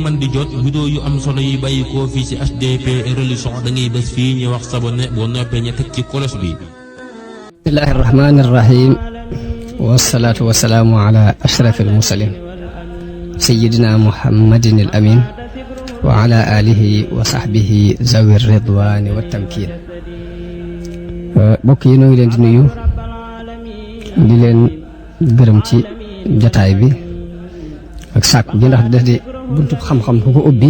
man di jot vidéo yu am solo yi bàyyi ko fii ci HDP religion da ngay bés fii ñu wax sabone boo noppee ñu teg ci kolos bi. bismillahi rahmani rahim wasalaatu wasalaamu ala ashraf almursalin sayidina muhammadin al amin wa ala alihi wa sahbihi zawi ridwani wa tamkin. mbokk yi noo ngi leen di nuyu di leen gërëm ci jataay bi ak sàkku gi ndax def di buntu xam-xam ku ko ubbi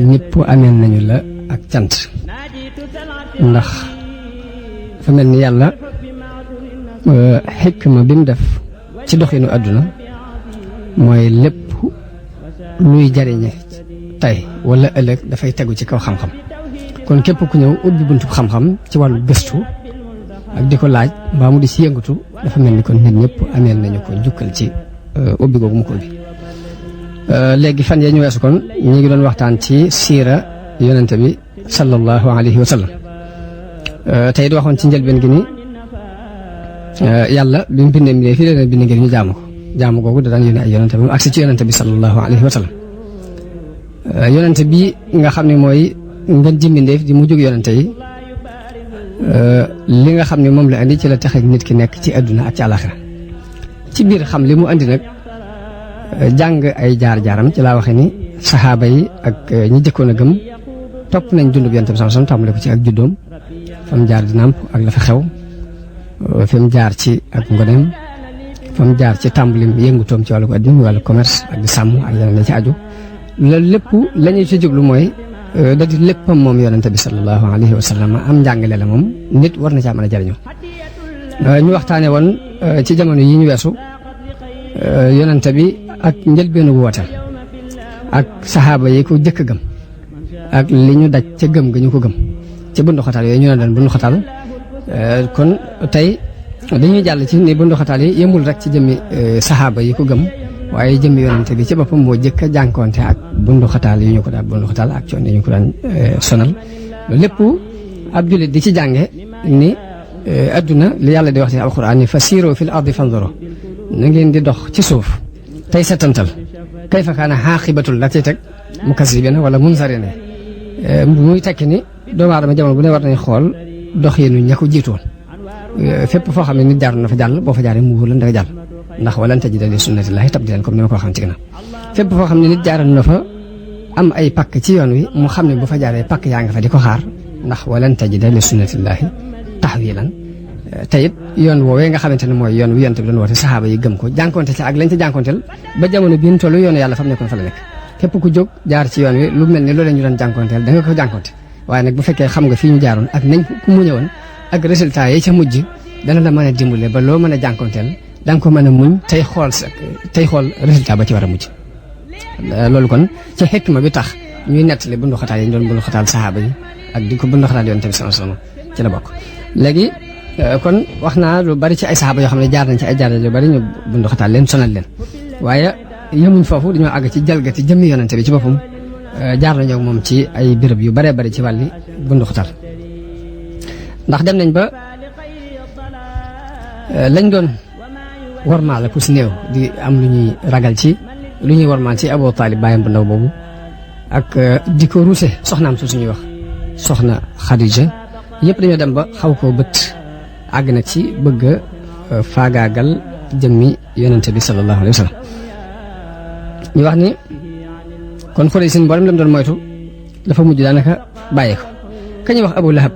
ñëpp ameen nañu la ak cant ndax fa mel ni yàlla xikma bi mu def ci doxinu àdduna mooy lépp luy jariñe tey wala ëllëg dafay tegu ci kaw xam-xam kon képp ku ñëw ubbi buntu xam-xam ci wàllu gëstu ak di ko laaj mbaa mu di ci yëngatu dafa mel ni kon nit ñëpp ameel nañu ko njukkal ci ubbi googu mu ko ubbi. léegi fan yee ñu weesu kon ñu ngi doon waxtaan ci siira yonente bi sallallahu alayhi wa sallam tey di waxoon ci njëlbeen gi ni yàlla bi mu bindee mbindee fii leen bind ngir ñu jaamu googu da daan yónne ay yonente bi mu agsi ci yonente bi sallallahu alayhi wa sallam yonente bi nga xam ne mooy ngeen ji mbindeef di mu jóg yonente yi li nga xam ne moom la indi ci la tax ak nit ki nekk ci àdduna ak ci àlaxira ci biir xam li mu andi nag jàng ay jaar-jaaram ci laa waxe ni saxaaba yi ak ñi jëkkoon a gëm topp nañ dundub yonent bi sallallahu alayhi wasallam tàmbale ko ci ak juddoom fa mu jaar di nàmp ak la fa xew fa mu jaar ci ak ngoneem fa mu jaar ci tàmbalim yëngutoom ci wàllu adduna wàllu commerce ak di sàmm ak yeneen la ci aju loolu lépp la ñuy ci jublu mooy da di léppam moom yonent bi sallallahu alayhi wasallam am njàngale la moom nit war na caa mën a jariñoo ñu waxtaane woon ci jamono yi ñu weesu yonente bi ak njëlbeenu wooteem ak saxaaba yi ko jëkk gëm ak li ñu daj ca gëm ga ñu ko gëm ci bunduxataal yooyu ñu ne doon bunduxataal kon tey dañuy jàll ci ni bunduxataal yi yemul rek ci jëmmi saxaaba yi ko gëm waaye jëmmi yonente bi ci boppam moo jëkk a jànkoonte ak bunduxataal yi ñu ko daan bunduxataal ak coono yi ñu ko daan sonal loolu lépp ab jullit di ci jànge ni adduna li yàlla di wax ci alquran ni fasiru fil ardi fanzuru na ngeen di dox ci suuf tey setantal kayfa kaana xaaqibatul la cay teg mukazzibina wala munzarina muy tekki ni doomu aadama jamono bu ne war nañ xool doxinu ña ko jiitoon fépp foo xam ne nit jaaroon na fa jàll boo fa jaaree mu wóor la nga jàll ndax walan tajida li sunnatillahi tabdilan comme ni ma ko waxoon ci ginnaaw fépp foo xam ne nit jaaroon na fa am ay pakk ci yoon wi mu xam ne bu fa jaaree pakk yaa nga fa di ko xaar ndax walan tajida li sunnatillahi tahwilan te it yoon woowee nga xamante ne mooy yoon wi yonent bi doon woote saxaaba yi gëm ko jànkonte ci ak lañ ca jànkonteel ba jamono bii ñu toll yoonu yàlla fa mu nekkoon fa la nekk képp ku jóg jaar ci yoon wi lu mel ni loolu ñu doon jànkonteel da nga ko jànkonte waaye nag bu fekkee xam nga fii ñu jaaroon ak nañ ku mu ñëwoon ak résultat yi ca mujj dana la mën a dimbale ba loo mën a jànkonteel da nga ko mën a muñ tey xool résultat ba ci war a mujj loolu kon ci xikma bi tax ñuy nettali bundu xataal yi ñu doon bundu xataal saxaaba yi ak di ko bundu xataal yonent bi sallallahu alayhi wasallam ci la bokk léegi kon wax naa lu bari ci ay saxaaba yoo xam ne jaar nañ ci ay jaar yu bari ñu bundu xataal leen sonal leen waaye yemuñ foofu dañoo àgg ci jalgati jëmmi yonente bi ci boppam jaar nañoo moom ci ay béréb yu baree bari ci wàlli bundu xataal ndax dem nañ ba lañ doon warmaal ku si néew di am lu ñuy ragal ci lu ñuy warmaal ci Abu Taalib bàyyam bu ndaw boobu ak di ko ruuse soxnaam su suñuy wax soxna Xadija yëpp dañoo dem ba xaw koo bët àgg na ci bëgg a faagaagal jëmmi yonente bi sallallahu alayhi wa sallam ñu wax ni kon Quraysh sin boolem lam doon moytu dafa mujj daanaka bàyyee ko ka ñuy wax Abu Lahab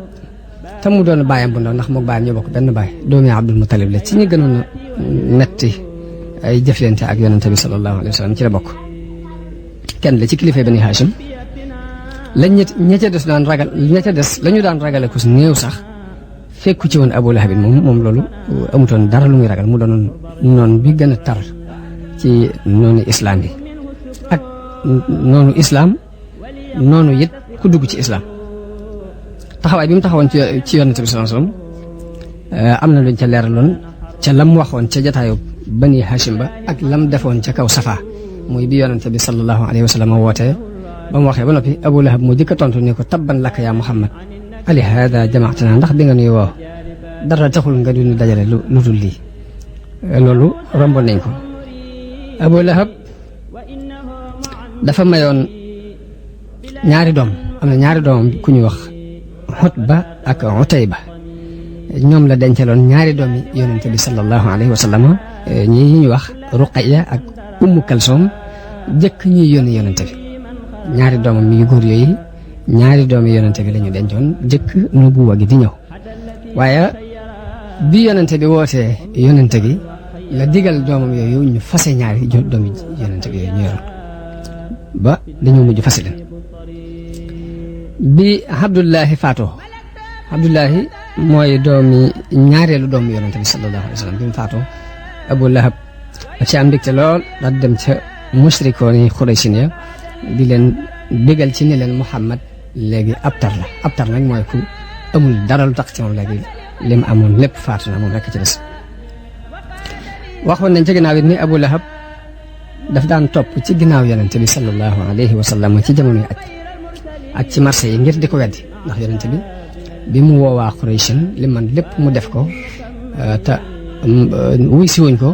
te mu doon bàyyam bu ndaw ndax mook bàyyam ñoo bokk benn baay doomi Abdul Muttalib la ci ñi gënoon a metti ay jëflante ak yonente bi sallallahu alayhi wa sallam ci la bokk kenn la ci kilifa Bani Hashim lañ ña ca des daan ragal ña ca des la ñu daan ragale ko si néew sax fekku ci woon Abu Lahab moom loolu amutoon dara lu muy ragal mu doonoon noon bi gën a tar ci noonu islam yi ak noonu islam noonu it ku dugg ci islam taxawaay bi mu taxawoon ci yonente bi sallallahu alayhi wasallam am na luñ ca leeraloon ca lam waxoon ca jataayu Bani Hashim ba ak lam defoon ca kaw Safa muy bi yonente bi sallallahu alayhi wasallam wootee ba mu waxee ba noppi Abu Lahab moo jëkk a tontu ne ko tabban laka yaa Muhammad ali hada jamaatana ndax bi nga nuy woo dara taxul nga du ñu dajale lu dul lii loolu romboon nañ ko Abu Lahab dafa mayoon ñaari doom am na ñaari doomam ku ñuy wax Utba ak Utayba ñoom la dencaloon ñaari doomi yonente bi sallallahu alayhi wa sallam ñi ñuy wax Ruqayya ak Ummu Kalsoom jëkk ñuy yónni yonente bi ñaari doomam yu góor yooyu ñaari doomi yonente bi la ñu dencoon jëkk nubuwa gi di ñëw waaye bi yonente bi wootee yonente gi la digal doomam yooyu ñu fase ñaari doomi yonente bi yooyu ñu yoroon ba dañu mujj fase leen bi Abdullahi faatoo Abdullahi mooy ñaareelu doomu yonente bi sallallahu alayhi wa sallam bi mu faatoo Abu Lahab daf ci am mbégte lool daal dem ca musrikoon yi Xuraysin ya di leen bégal ci ni leen Muhammad léegi abtar la abtar nag mooy ku amul dara lu tax ci moom léegi lim amoon lépp faatu na moom rekk ci des waxoon nañ ci ginnaaw it ni Abu Lahab daf daan topp ci ginnaaw yonente bi sallallahu alayhi wa sallam ci jamonoy ak ci marché yi ngir di ko weddi ndax yonente bi mu woowaa Qurayshin li man lépp mu def ko te wuy si wuñ ko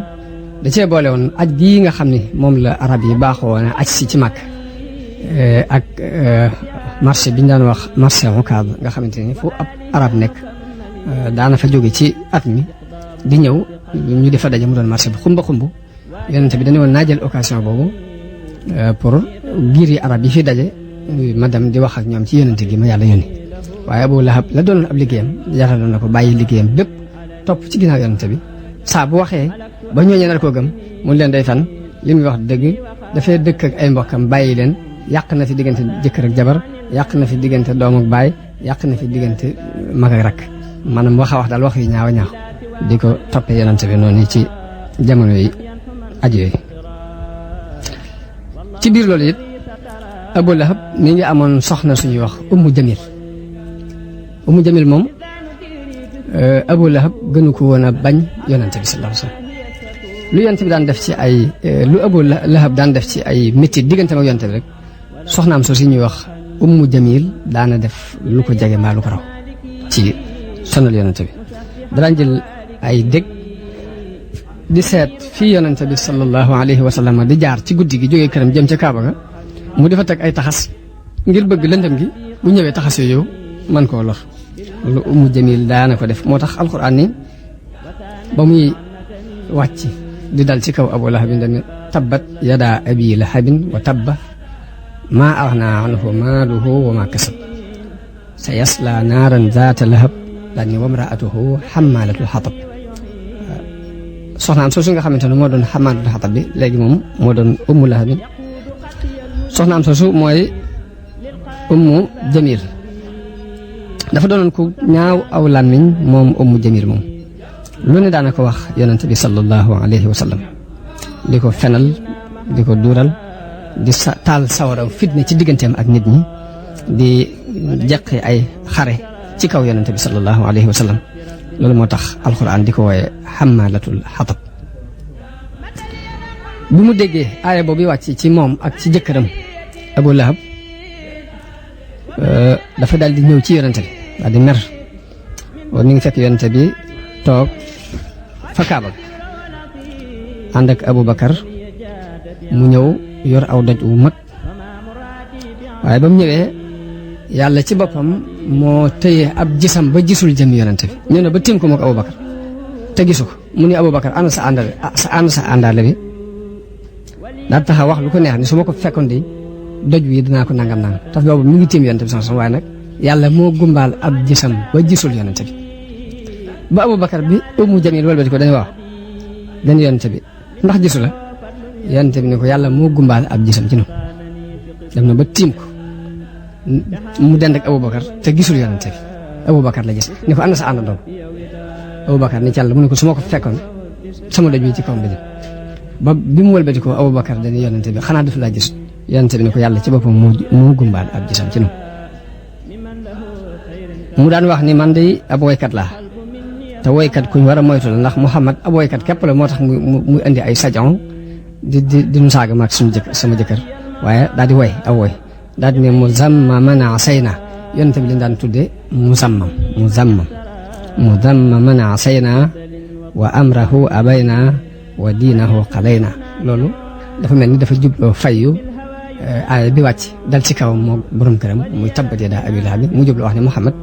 da cee boole woon aj gii nga xam ni moom la arab yi baaxoo na aj si ci Makka ak marché bi ñu daan wax marché Ukaad nga xamante ni fu ab arab nekk daana fa jóge ci at mi di ñëw ñu di fa daje mu doon marché bu xumba xumb yonente bi dañu woon naa jël occasion boobu pour giir yi arab yi fi daje ma dem di wax ak ñoom ci yonente gi ma yàlla yónni waaye Abu Lahab la doonoon ab liggéeyam jaraloon na ko bàyyi liggéeyam bépp topp ci ginnaaw yonente bi saa bu waxee ba ñooñu nar koo gëm mu leen day fan li muy wax dëgg dafay dëkk ak ay mbokkam bàyyi leen yàq na fi diggante jëkkër ak jabar yàq na fi diggante doom ak baay yàq na fi diggante mag ak rakk maanaam wax a wax daal wax yu ñaaw a ñaaw di ko toppee yonente bi noonu ci jamono yi aju yooyu ci biir loolu it Abu Lahab mi ngi amoon soxna suñuy wax Ummu Jamil moom Abu Lahab gënu ko woon a bañ yonente bi sallallahu alayhi wasallam lu yonente bi daan def ci ay lu Abu Lahab daan def ci ay métti diggante ak yonente bi rek soxnaam soo si ñuy wax Ummu Jamil daana def lu ko jege mbaa lu ko raw ci sonal yonente bi daan jël ay dég di seet fii yonente bi sallallahu alayhi wasallam di jaar ci guddi gi jógee këram jëm ca Kaaba ga mu di fa teg ay taxas ngir bëgg lëndëm gi bu ñëwee taxas yooyu man koo lor lu Ummu Jamil daana ko def moo tax alxuraan ni ba muy wàcc di dal ci kaw Abu Lahab ne tabbat yadaa abi lahabin wa tabba maa aghnaa anhu maaluhu wa maa kasab sa yaslaa naaran zaata lahab daal ni wa mraatuhu hammaalatul hatab soxnaam soosu nga xamante ne moo doon hammaalatul hatab bi léegi moom moo doon Ummu Lahab soxnaam soosu mooy Ummu Jamil dafa doonoon ku ñaaw aw làmmiñ moom Ummu Jamil moom lu ne daana ko wax yonente bi sallallahu alayhi wa sallam di ko fenal di ko duural di taal sawaraw fitne ci digganteem ak nit ñi di jeqi ay xare ci kaw yonente bi sallallahu alayhi wa sallam loolu moo tax alquran di ko wooye xamalatul xatab bi mu déggee aaya boobu wàcc ci moom ak ci jëkkëram Abu Lahab dafa daal di ñëw ci yonente bi daal di mer mi ngi fekk yonente bi toog fa Kaaba ànd ak Abu Bakar mu ñëw yor aw doj wu mag waaye ba mu ñëwee yàlla ci boppam moo tëye ab gisam ba gisul jëm yonente bi ñëw na ba tiim ko moog Abu Bakar te gisu ko mu ni Abu Bakar ana sa àndaale bi daal taxaw wax lu ko neex ni su ma ko fekkoon di doj wi dinaa ko nangam nangam tax boobu mi ngi tiim yonente bi sama waaye nag yàlla moo gumbaal ab gisam ba gisul yonente bi ba Abu Bakar bi Ummu Jamil walbati ko dañu wax dañu yonente bi ndax gisu la yonente bi ne ko yàlla moo gumbaal ab gisam ci noonu dem na ba tiim ko mu dend ak Abu Bakar te gisul yonente bi Abu Bakar la gis ne ko ànd sa àndandoo Abu Bakar ni ci yàlla mu ne ko su ma ko fekkoon sama doj wi ci kawam la jëm ba bi mu walbati ko Abu Bakar dañu yonente bi xanaa daf laa gis yonente bi ne ko yàlla ci boppam moo gumbaal ab gisam ci noonu mu daan wax ni man de ab woykat laa te woykat kuñ war a moytu la ndax Muhammad ab woykat képp la moo tax mu indi ay sajon di nu saaga maag sama jëkkër waaye daal di woy aw woy daal di ne muzammaman asayna yonente bi leen daan tudde muzammaman asayna wa amrahu abayna wa diinahu qalayna loolu dafa mel ni dafa jubloo fayyu aaya bi wàcc dal ci kawam moo borom këram muy tabbat yadaa abii lahab mu jubloo wax ne Muhammad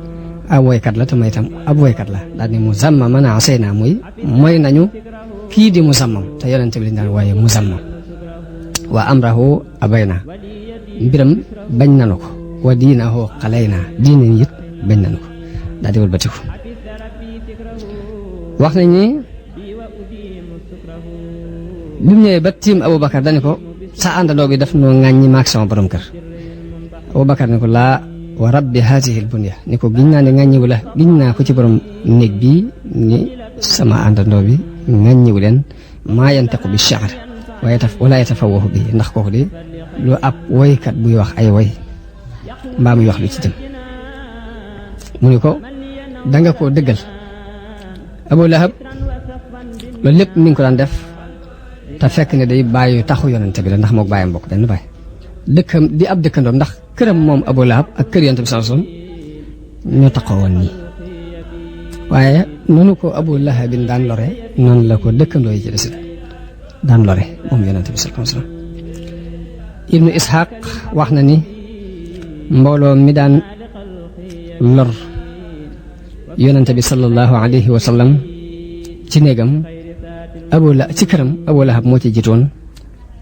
ab woykat la te may itam ab woykat la daal ni muzammaman asaynaa muy mooy nañu kii di muzammam te yonente bi lañ daan waaye muzammam wa amrahu abaynaa mbiram bañ nanu ko wa diinahu qalaynaa diine it bañ nanu ko daal di wëlbatiku wax nañ ni bi mu ñëwee ba tiim Aboubacar dañu ko sa àndandoo bi daf noo ŋàññi maag sama borom kër Aboubacar ne ko laa wa rabbi haatihi l bunya ni ko giñ naa ne ŋàññiwu la giñ naa ko ci borom néeg bii ni sama àndandoo bi ŋàññiwu leen maa yantiqu bi shi'r wala yatafawwahu bi ndax kooku di lu ab woykat buy wax ay woy mbaa muy wax lu ci jëm mu ni ko danga koo dëggal Abu Lahab loolu lépp mi ngi ko daan def te fekk ne day bàyyi taxu yonente bi la ndax mook bàyyam bokk benn bàyyi dëkkam di ab dëkkandoom ndax këram moom Abu Lahab ak kër yonente bi sallallahu alayhi wasallam ñoo taxaw woon nii waaye noonu ko Abu Lahab bin daan lore noonu la ko dëkkandoo yi ci des daan lore moom yonente bi sallallahu alayhi wasallam Ibnu Ishaq wax na ni mbooloo mi daan lor yonente bi sallallahu alayhi wa sallam ci néegam ci këram Abu Lahab moo ci jiitoon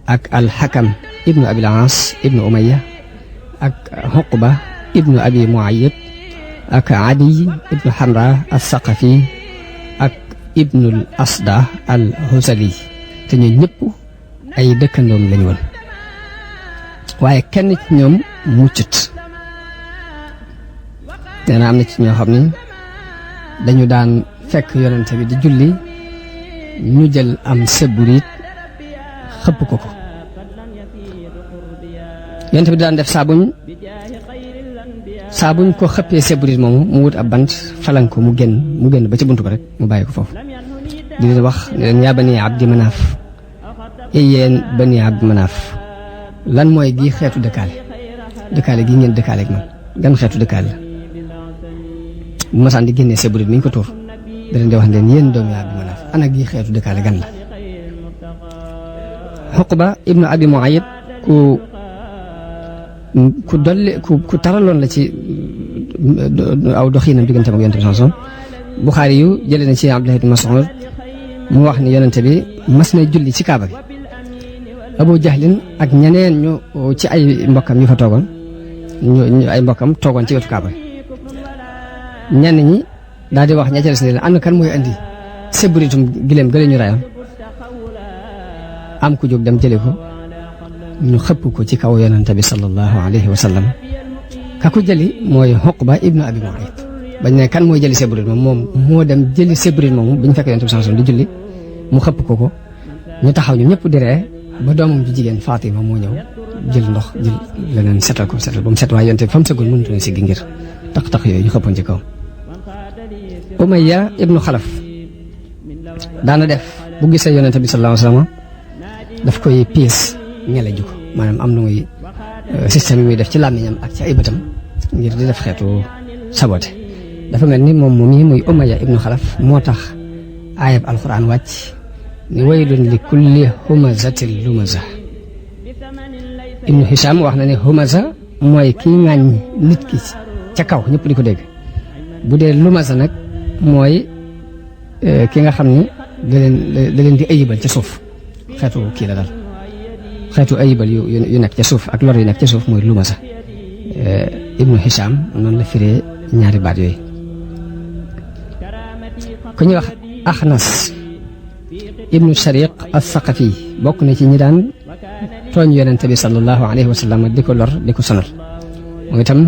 ak al-Hakam ibnu Abil Aas ibnu Umayya ak Uqba ibnu Abi Muayyid ak Adi ibnu Hamra as-Saqafi ak ibnu al-Asda al-Husali te ñu ñëpp ay dëkkandoom lañu woon waaye kenn ci ñoom muccut nee na am na ci ñoo xam ni dañu daan fekk yonente bi di julli ñu jël am seburit xëpp ko yonente bi daan def saabuñ ko xëppee seburit moomu mu wut ab bant falan ko mu génn ba ci buntu ba rek mu bàyyi ko foofu di leen wax ne leen yaa bani abdi manaaf yéen bani abdi manaaf lan mooy gi xeetu dëkkaale gi ngeen dëkkaale ak man gan xeetu dëkkaale bu masaan di génnee seburit mi ñu ko tuur da leen di wax leen yéen doomi Abdi Manaaf ana gi xeetu dëkkaale gan la Uqba ibnu Abi Muayyid ku dolli ku taraloon la ci aw doxiinam diggante ak yonente bi sallallahu alayhi wasallam Buxaari yu jëlee na ci Abdullah ibn Mas'ud mu wax ni yonente bi mas na julli ci kaaba gi Abu Jahlin ak ñeneen ñu ci ay mbokkam ñu fa toogoon ñu ay mbokkam toogoon ci wetu kaaba gi ñenn ñi daal di wax ña ca des ne leen ànd kan mooy andi seburitum gileem gële ñu rayoon am ku jóg dem jële ko ñu xëpp ko ci kaw yonente bi sallallahu alayhi wa sallam ka ko jëli mooy Uqba ibnu Abi Mu'ayt bañ ne kan mooy jëli seburit moom moo dem jëli seburit moomu bi ñu fekk yonente bi sallallahu alayhi wa sallam di julli mu xëpp ko ñu taxaw ñu ñëpp di ree ba doomam ju jigéen Fatima moo ñëw jël ndox jël leneen setal ba mu set waaye yonente bi fa mu sëggoon mënutu ne si gi ngir tax yooyu ñu xëppoon ci kaw Umayya ibnu Xalaf daana def bu gisee yonente bi sallallahu alayhi wasallam daf koy piis ñele ju ko maanaam am na muy système yi muy def ci làmmiñam ak ci ay bëtam ngir di def xeetu sabote dafa mel ni moom moom yi muy Umayya ibnu Xalaf moo tax aayab alquran wàcc ni waylun li kulli humazatin lumaza ibnu Hisham wax na ne humaza mooy kii ŋaañ nit ki ca kaw ñëpp di ko dégg bu dee lumaza nag mooy ki nga xam ni da leen di ayibal ca suuf xeetu kii la dal xeetu ayibal yu nekk ca suuf ak lor yu nekk ca suuf mooy lumasa ibnu Hisham noonu la firee ñaari baat yooyu ku ñuy wax Axnas ibnu Shariq as-Saqafi bokk na ci ñi daan tooñ yonente bi sallallahu alayhi wa sallam di ko lor di ko sonal moom itam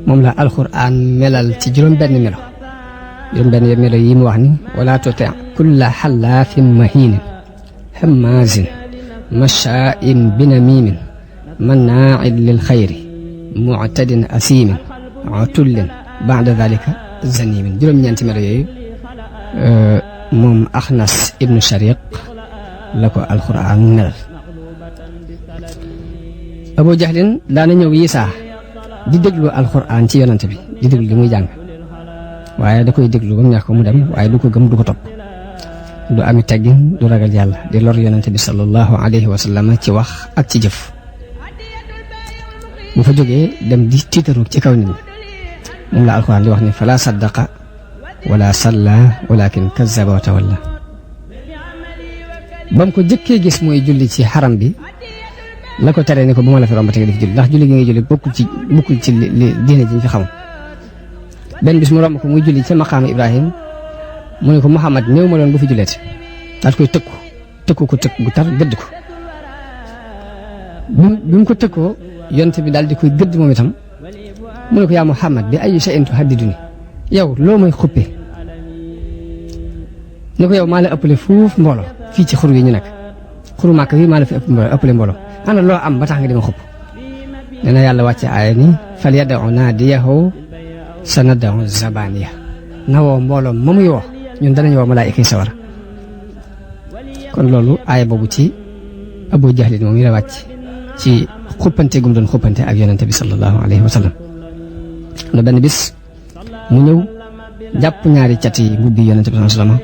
moom la alquran melal ci juróom-benn melo yi mu wax ni wala tuti kulla xallaafin mahiinin hammaazin mashaa'in binamiimin mannaa'in lil xayri mu'tadin asiimin utullin ba'da dhalika zaniimin juróom-ñeenti melo yooyu moom Axnas ibnu Shariq la ko alquran melal Abu Jahlin daana ñëw Yisaa di déglu alquran ci yonante bi di déglu li muy jàng waaye da koy déglu ba mu neex ko mu dem waaye du ko gëm du ko topp du ami teggin du ragal yàlla di lor yonente bi sallallahu alayhi wa sallam ci wax ak ci jëf bu fa jógee dem di tiitaru ci kaw nit ñi moom la alxuraan di wax ni fala saddaqa wala salla walakin kazzaba wa tawalla ba mu ko jëkkee gis mooy julli ci xaram bi la ko teree ni ko bu ma la fi rombate nga def julli ndax julli gi ngay julli bokkul ci li diine ji ñu fi xam benn bis mu romb ko muy julli ca maqaama Ibrahim mu ne ko Muhammad néew ma doon bu fi julleete daal koy tëkku ko gu tar gëdd ko bi mu ko tëkkoo yonte bi daal di koy gëdd moom itam mu ne ko yaa Muhammad bi ay shay'in tuhaddiduni yow loo may xuppe ne ko yow maa la ëppale fuuf mbooloo fii ci xur wi ñu nekk xuru Màkka wi maa la fi ëppale mbooloo ana loo am ba tax nga di ma xupp nee na yàlla wàcce aaya ni fal yad'u naadiyahu sanad'u zabaniya na woo mbooloo ma muy woo ñun danañ woo malaayika yi sawara kon loolu aaya boobu ci Abu Jahlin moom yi la wàcc ci xuppante gum doon xuppante ak yonente bi sallallahu alayhi wa sallam na benn bis mu ñëw jàpp ñaari cat yi mbubbi yonente bi sallallahu alayhi wa sallam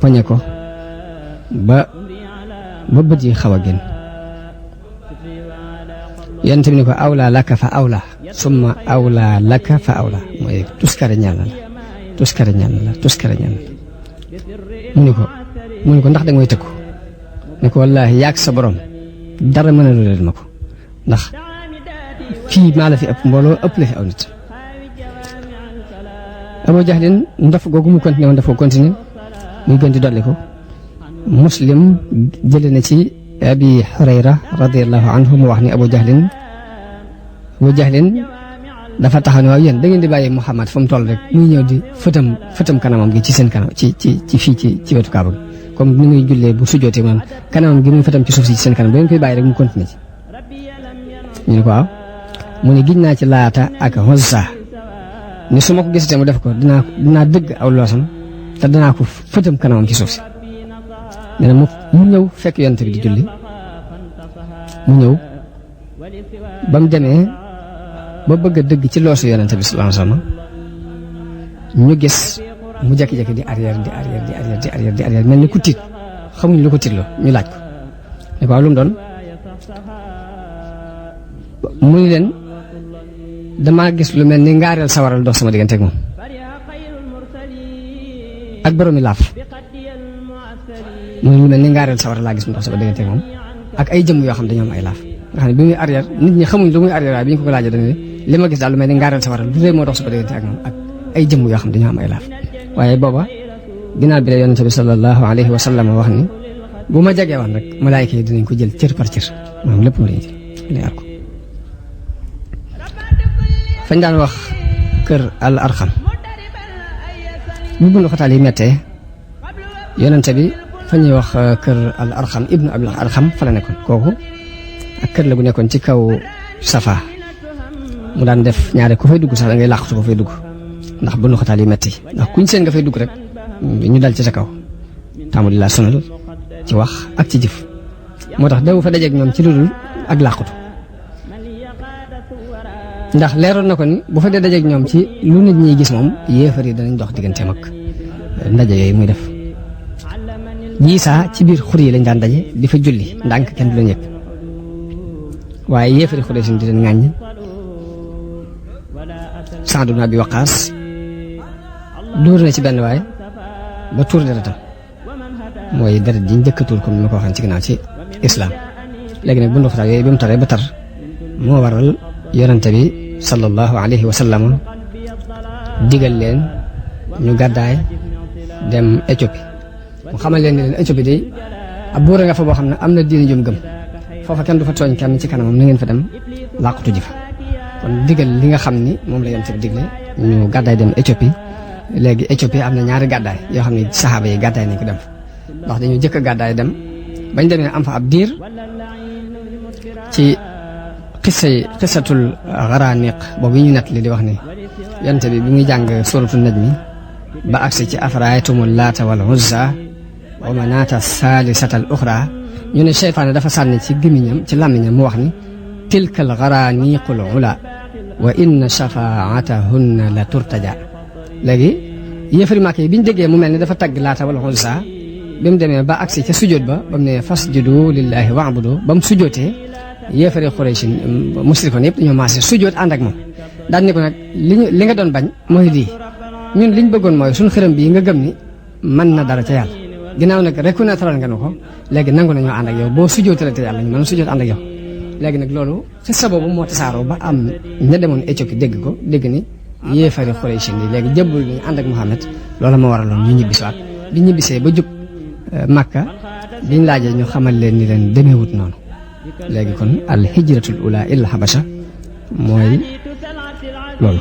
poñe ko ba bët yi xaw a génn yonente bi ni ko awla laka fa awla summa awla laka fa awla mooy tuskare ñeel na la tuskare ñeel na la tuskare ñeel na la mu ni ko ndax da ngay tëkku ne ko wallaahi yaag sa borom dara mën a lu leen ma ko ndax fii maa la fi ëpp mbooloo ëpp la fi aw nit Abu Jahlin ndof googu mu continué woon dafa continué muy gën di dolli ko Muslim jële na ci Abi Hurayra radiyallahu anhu mu wax ni Abu Jahlin dafa taxaw ne waaw yéen da ngeen di bàyyi Muhammad fu mu toll rek muy ñëw di fëtam kanamam gi ci seen kanam ci fii ci wetu Kaaba gi comme ni muy jullee bu sujjootee man kanamam gi muy fëtam ci suuf si ci seen kanam da ngeen koy bàyyi rek mu continué ci ñu ne ko waaw mu ne giñ naa ci Laata ak Uzza ni su ma ko gisatee mu def ko dinaa dëgg aw loosam te danaa ko fëtam kanamam ci suuf si nee na mu ñëw fekk yonent bi di julli mu ñëw ba mu demee ba bëgg a dëgg ci loosu yonent bi sallallahu alayhi wasallam ñu gis mu jékki-jékki di arrière mel ni ku tiit xamuñ lu ko tiitloo ñu laaj ko ne ko waaw lu mu doon mu ni leen damaa gis lu mel ni ngaareel sawaral dox sama digganteeg moom ak boromi laaf mu lu mel ni ngaareel sawaral laa gis mu dox sama digganteeg moom ak ay jëmm yoo xam dañoo am ay laaf nga xam ne bi muy arrière nit ñi xamuñ lu muy arrière waaye bi ñu ko laajee dañu ne li ma gis daal lu mel ni ngaareel sawaral lu rëy moo dox sama diggante ak moom ak ay jëmm yoo xam dañoo am ay laaf waaye booba ginnaaw bi la yonent bi sallallahu alayhi wa sallam wax ni bu ma jegee woon rek malaayika yi dinañ ko jël cër par cër maanaam lépp mu lañu jël leer ko fañ daan wax kër al arxam bu bunu xataal yi mettee yonent bi fa ñuy wax kër al arxam ibnu abil arxam fa la nekkoon kooku ak kër la gu nekkoon ci kaw safa mu daan def ñaare ku fay dugg sax da ngay làqatu ko fay dugg ndax bunu xataal yi metti ndax kuñ seen nga fay dugg rek ñu dal ci sa kaw taamu di la sonal ci wax ak ci jëf moo tax daw fa dajeeg ñoom ci lu dul ak làqutu ndax leeroon na ko ni bu fa dee dajeeg ñoom ci lu nit ñi gis moom yéefar yi danañ dox digganteem ak ndaje yooyu muy def ñii saa ci biir xur yi lañ daan daje di fa julli ndànk kenn du la ñëpp waaye yéefari xuree sin di leen ŋàññ Saad ibn Abi Waqaas dóor na ci benn waay ba tuur deretam mooy deret ji njëkk a tuur comme ni ma ko waxee ci ginnaaw ci islam léegi nag bu ndox taal yooyu bi mu taree ba tar moo waral yonente bi sallallahu alayhi wa sallam digal leen ñu gàddaay dem Éthiopie mu xamal leen ne leen Éthiopie day ab buur nga fa boo xam ne am na diine jum gëm foofa kenn du fa tooñ kenn ci kanamam na ngeen fa dem làqutu ji fa kon digal li nga xam ni moom la yonente bi digle ñu gàddaay dem Éthiopie léegi Éthiopie am na ñaari gàddaay yoo xam ne saxaaba yi gàddaay nañ ko dem ndax dañu jëkk a gàddaay dem bañ demee am fa ab diir ci xisatul xaraaniq boobu yi ñu nett li di wax ni yonente bi muy jàng suratul najmi ba agsi ci afraaytumul laata wal uzza wa manaata saalisatal uxra ñu ne seytaane dafa sànni ci gémmiñam ci làmmiñam mu wax ni tilkal xaraaniqul ula wa inna shafaatahunna la turtaja léegi yéefari Màkka yi bi ñu déggee mu mel ni dafa tagg laata wal uzza bi mu demee ba agsi ca sujjóot ba ba mu ne fasjudu lillahi wa'budu ba mu sujjóotee yéefari Quraysh musrikoon yëpp dañoo maase sujjóot ànd ak moom daan ni ko nag li nga doon bañ mooy lii ñun liñ bëggoon mooy suñu xërëm bii nga gëm ni mën na dara ca yàlla ginnaaw nag reconnaître nga nu ko léegi nangu nañoo ànd ak yow boo sujjóotale te yàlla ñu mën a sujjóot ànd ak yow léegi nag loolu xissa boobu moo tasaaroo ba am ña demoon Éthiopie dégg ko dégg ni yéefari Quraysh yi léegi jëbbul nañu ànd ak Muhammad loolu moo waraloon ñu ñibbisiwaat bi ñibbisee ba jub Makka biñ laajee ñu xamal leen ni leen demeewut noonu léegi kon al hijratul ula illa habasha mooy loolu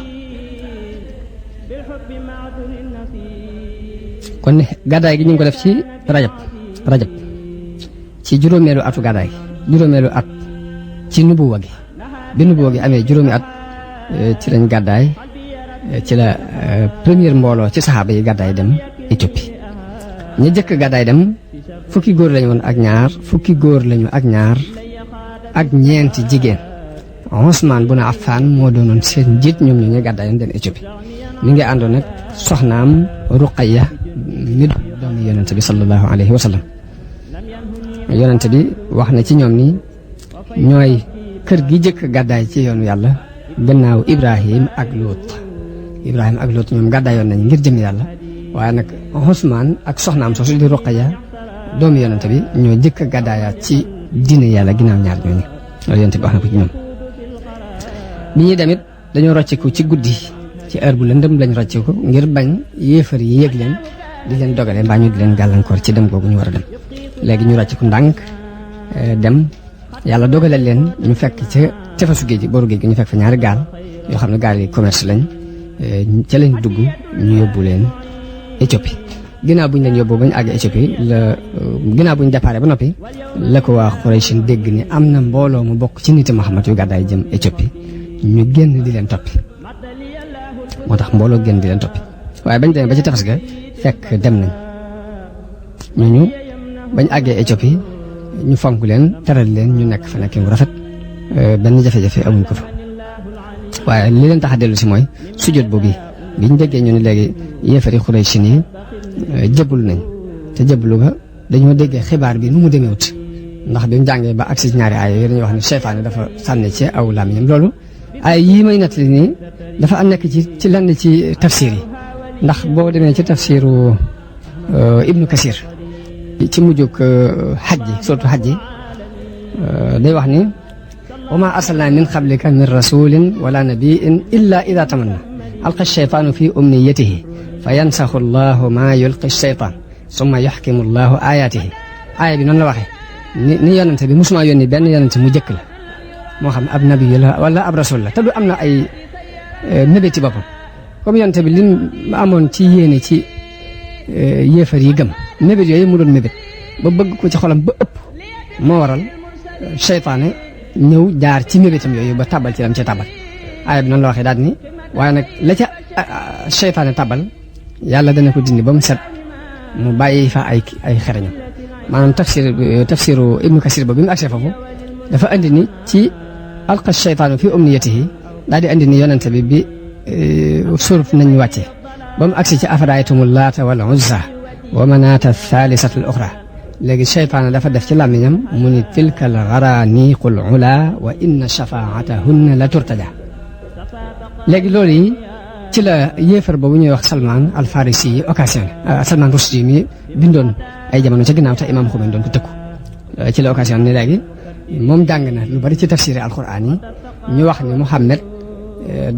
kon gàddaay gi ñu ngi ko def ci rajab ci juróomeelu atu gàddaay juróomeelu at ci nubuwa gi bi nubuwa gi amee juróomi at ci lañ gàddaay ci la première mbooloo ci saxaaba yi gàddaay dem Éthiopie ña jëkk gàddaay dem fukki góor lañu woon ak ñaar ak ñeenti jigéen Usmaan bun Affaan moo doonoon seen njiit ñoom ñu gàddaay dem Éthiopie mi ngi àndoon nag soxnaam Ruqayya mi doomu yonente bi sallallahu alayhi wa sallam yonente bi wax na ci ñoom ni ñooy kër gi jëkk gàddaay ci yoonu yàlla gannaaw Ibrahim ak Luut ñoom gàddaayoon nañ ngir jëm yàlla waaye nag Usmaan ak soxnaam soosu di Ruqayya doomu yonente bi ñoo jëkk gàddaayaat ci diine yàlla ginnaaw ñaar ñooñu loolu yonente bi wax na ko ci ñoom bi ñuy demit dañoo rocciku ci guddi ci heure bu lëndëm lañ rocciku ngir bañ yéefar yi yéeg leen di leen dogale mbaa ñu di leen gàllankoor ci dem googu ñu war a dem léegi ñu rocciku ndànk dem yàlla dogale leen ñu fekk ca tefesu géej booru géej gi ñu fekk fa ñaari gaal yoo xam ne gaal yi commerce lañ ca lañ dugg ñu yóbbu leen Éthiopie ginnaaw bu ñu leen yóbbu ba ñu àgg Éthiopie ginnaaw bu ñu déparé ba noppi la ko waa Quraysh dégg ni am na mbooloo mu bokk ci niti Muhammad yu gàddaay jëm Éthiopie ñu génn di leen toppi moo tax mbooloo génn di leen toppi waaye bañ demee ba ci tefes ga fekk dem nañ ñooñu bañ àggee Éthiopie ñu fonk leen teral leen ñu nekk fa nekk mu rafet benn jafe-jafe amuñ ko fa waaye li leen tax a dellu si mooy sujjóot boobu biñ déggee ñu ne léegi yéefari Quraysh ni jëbbalu nañ te jëbbalu ga dañoo déggee xibaar bi nu mu demeewut ndax bi mu jàngee ba agsi ñaari aaya yi dañuy wax ne seytaane dafa sànni ci aw làmmiñam loolu ay yii may nettali nii dafa am nekk ci lenn ci tafsir yi ndax boo demee ci tafsiru Ibnu Kasir ci mujjug xajji surtout xajji day wax ni wa ma arsalna min qablika min rasulin wala nabiin illa ida tamanna alqa sheytaanu fi umniyatihi fa yansaxu allahu ma yulqi sheytaan summa yaxkimu allahu ayatihi aaya bi noonu la waxee ni yonente bi musuma yónni benn yonente mu jëkk la moo xam ab nabi la wala ab rasul la te du am na ay mébét ci boppam comme yonente bi lim amoon ci yéene ci yéefar yi gëm mébét yooyu mu doon mébét ba bëgg ko ci xolam ba ëpp moo waral seytaane ñëw jaar ci mébétam yooyu ba tabal ci lam ca tabal aaya bi noonu la waxee daal ni waaye nag la ca seytaane tabal yàlla dana ko dindi ba mu set mu bàyyi fa ay xereñam maanaam tafsiru Ibnu Kasir ba bi mu agsee foofu dafa andi ni ci alqa sheytaanu fi umniyatihi daal di andi ni yonente bi suruf nañ wàcce ba mu agsi ci afara'aytumu laata wal uzza wa manaata thaalisata al uxra léegi seytaane dafa def ci làmmiñam mu ni tilka al gharaniqul ula wa inna shafaatahunna la turtaja léegi loolu yi ci la yéefar boobu ñuy wax Salman al Farisi yi occasion Salman Rushdie mi bindoon ay jamono ca ginnaaw te Imam Khomeini doon ko tëkku ci la occasion ni léegi moom jàng na lu bari ci tafsiri alquran yi ñu wax ni Muhammad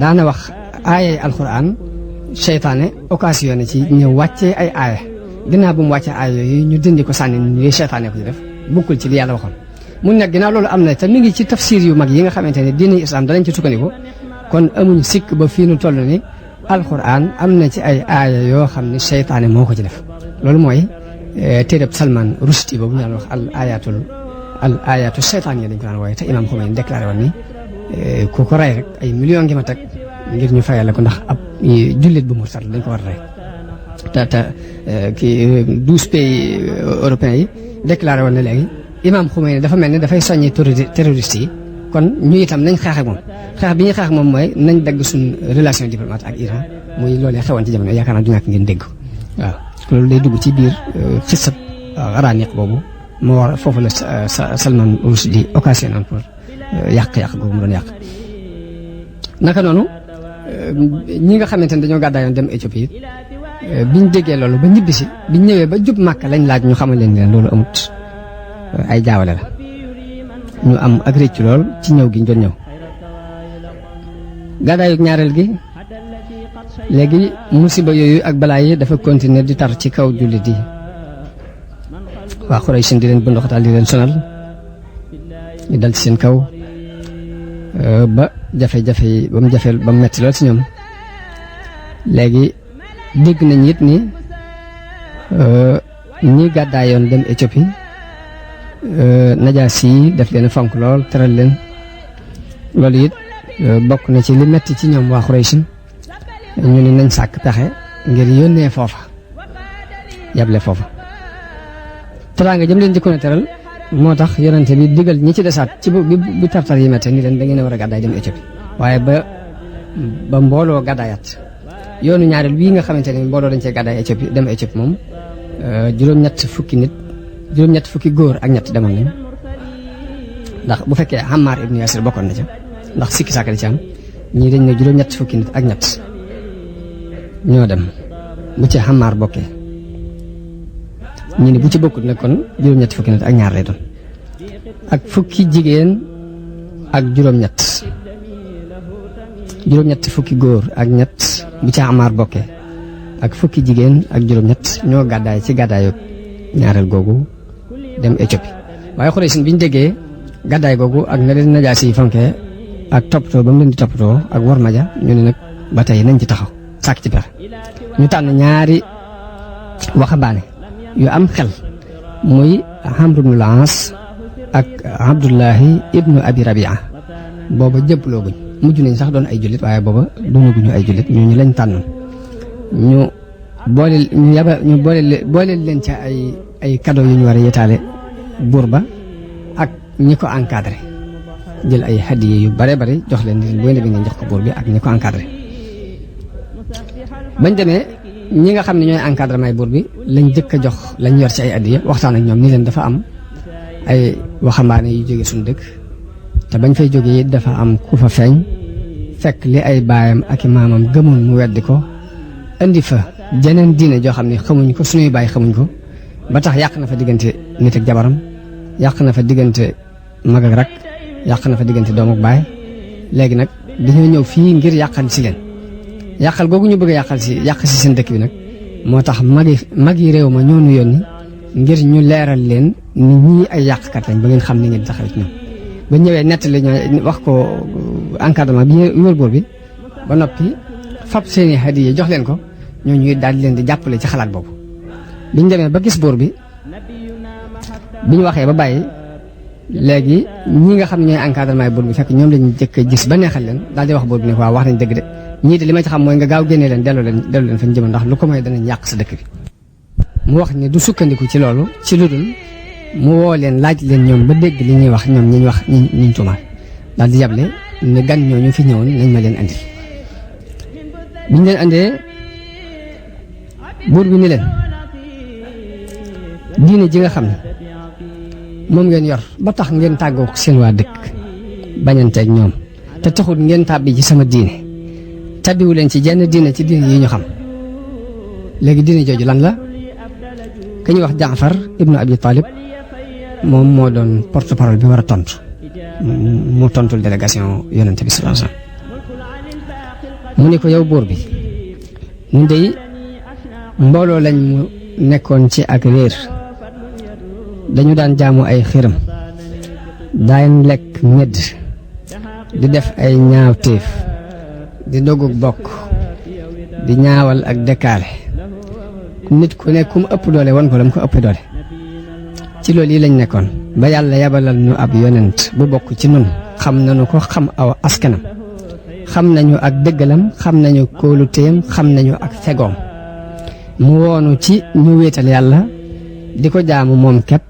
daana wax aayay alquran seytaane occasion ci ñëw wàccee ay aaya ginnaaw bu mu wàccee aaya yooyu ñu dindi ko sànni ni seytaane ko ci def bukkul ci li yàlla waxoon mun nag ginnaaw loolu am na te mi ngi ci tafsir yu mag yi nga xamante ne diine islam danañ ci sukkandiku kon amuñ sikk ba fii nu toll ni alquran am na ci ay aaya yoo xam ne seytaane moo ko ci def loolu mooy téereb Salman Rushdie boobu ñu daan wax al ayatu seytaan yi dañ ko daan wooye te Imam Khomeini déclaré woon ni ku ko rey rek ay millions ngi ma teg ngir ñu fayal ko ndax ab jullit bu murtad dañ ko war a rey te kii 12 pays européens yi déclaré woon ne léegi Imam Khomeini dafa mel ni dafay soññi terroristes yi kon ñu itam nañ xeex ak moom xeex bi ñuy xeex moom mooy nañ dagg suñ relation diplomate ak Iran muy loolee xewoon ci jamono yaakaar naa du ñàkk ngeen dégg waaw loolu day dugg ci biir xisab Gharaniq boobu moo war foofu la Salman Rushdie occasionné pour yàq-yàq googu mu doon yàq. naka noonu ñi nga xamante ne dañoo gàddaayoon dem Éthiopie biñ déggee loolu ba ñibbisi biñ ñëwee ba jub Màkka lañ laaj ñu xamal leen loolu amut ay jaawale la ñu am ak réccu lool ci ñëw gi ñu doon ñëw. gàddaayu ñaareel gi léegi musiba yooyu ak balaa yi dafa continuer di tar ci kaw jullit yi waa Quraysh di leen bunduxatal di leen sonal ñu dal ci seen kaw ba jafe-jafe yi ba mu metti lool ci ñoom. léegi dégg nañ it ni ñi gàddaayoon dem Éthiopie Najaasi yi daf leen a fonk lool teral leen loolu it bokk na ci li metti ci ñoom waa Quraysh ñu ni nañ sàkk pexe ngir yónnee foofa yable foofa teraanga jëm leen jëkkoon a teral moo tax yonente bi digal ñi ci desaat ci bu tartar yi mette ni leen da ngeen a war a gàddaay dem Éthiopie waaye ba mbooloo gàddaayaat yoonu ñaareel bii nga xamante ne mbooloo dañ cee gàddaay Éthiopie dem Éthiopie moom juróom-ñett fukki góor ak ñett demoon nañ ndax bu fekkee Ammar ibn Yasir bokkoon na ca ndax sikki sàkk di ci am ñii dañ ne juróom-ñett fukki nit ak ñett ñoo dem bu ci Ammar bokkee ñi ne bu ci bokkut nag kon juróom-ñett fukki nit ak ñaar lay doon ak fukki jigéen ak juróom-ñett fukki góor ak ñett bu ci Ammar bokkee ak fukki jigéen ak juróom-ñett ñoo gàddaay ci gàddaayu ñaareel googu dem Éthiopie waaye Quraysh bi ñu déggee gàddaay googu ak na leen Najaasi yi fonkee ak toppatoo ba mu leen di toppatoo ak war maja ñu ne nag ba tey nañ ci taxaw sàkk ci pexe ñu tànn ñaari waxambaane yu am xel muy Amr ibn al-As ak Abdullahi ibnu Abi Rabia booba jëpploo guñ mujj nañ sax doon ay jullit waaye booba doonaguñu ay jullit ñu lañ tànnoon ñu boole leen ca ay cadeau yu ñu war a yetaale buur ba ak ñi ko encadré jël ay hadiye yu bare bare jox leen ni booy bi ngeen jox ko buur bi ak ñi ko encadré bañ demee ñi nga xam ne ñooy encadrement buur bi lañ jëkk a jox lañ yor ci ay hadiye waxtaan ak ñoom ni leen dafa am ay waxambaane yu jóge suñu dëkk te bañ fay jógee it dafa am ku fa feeñ fekk li ay baayam ak i maamam gëmoon mu weddi ko indi fa jeneen diine joo xam ne xamuñ ko suñuy baay xamuñ ko ba tax yàq na fa diggante nit ak jabaram yàq na fa diggante mag ak rak yàq na fa diggante doom ak baay léegi nag dañoo ñëw fii ngir yàqal si leen yàqal googu ñu bëgg a yàq si seen dëkk bi nag moo tax mag yi réew ma ñoo nu yónni ngir ñu leeral leen ni ñii ay yàqkat lañ ba ngeen xam ni ngeen taxaw ci ñoom ba ñëwee nettali ñoo wax ko encadrement bi wër buur bi ba noppi fab seeni hadiya jox leen ko ñoo ñuy daal di leen di jàppale ci xalaat boobu biñ demee ba gis buur bi biñ waxee ba bàyyi léegi ñi nga xam ne ñooy encadrement buur bi fekk ñoom lañu jëkk gis ba neexal leen daal di wax buur bi ne waaw wax nañ dëgg de ñii de li ma ci xam mooy nga gaaw génnee leen delloo leen fañ jëm ndax lu ko may danañ yàq sa dëkk bi mu wax ne du sukkandiku ci loolu ci lu dul mu woo leen laaj leen ñoom ba dégg li ñuy wax ñoom ñi wax ñiñ tuumaal daal di yable ne gan ñooñu fi ñëwoon nañ ma leen andil biñ leen andee buur bi ni leen diine ji nga xam ne moom ngeen yor ba tax ngeen tàggoo seen waa dëkk bañanteeg ñoom te taxul ngeen tàbbi ci sama diine tàbbiwu leen ci jenn diine ci diine yi ñu xam léegi diine jooju lan la ka ñuy wax Jaafar ibnu Abi Talib moom moo doon porte-parole bi war a tontu mu tontul délégation yonente bi sallallahu alayhi wasallam mu ne ko yow buur bi ñun dey mbooloo lañ mu nekkoon ci ak réer dañu daan jaamu ay xiram daan lekk ñedd di def ay ñaawteef di dogug bokk di ñaawal ak dëkkaale nit ku ne ku mu ëpp doole wan ko la mu ko ëpp doole ci loolu yi lañ nekkoon ba yàlla yabalal ñu ab yonent bu bokk ci nun xam nañu ko xam aw askanam xam nañu ak dëggalam xam nañu kóoluteem xam nañu ak fegoom mu woonu ci ñu wéetal yàlla di ko jaamu moom képp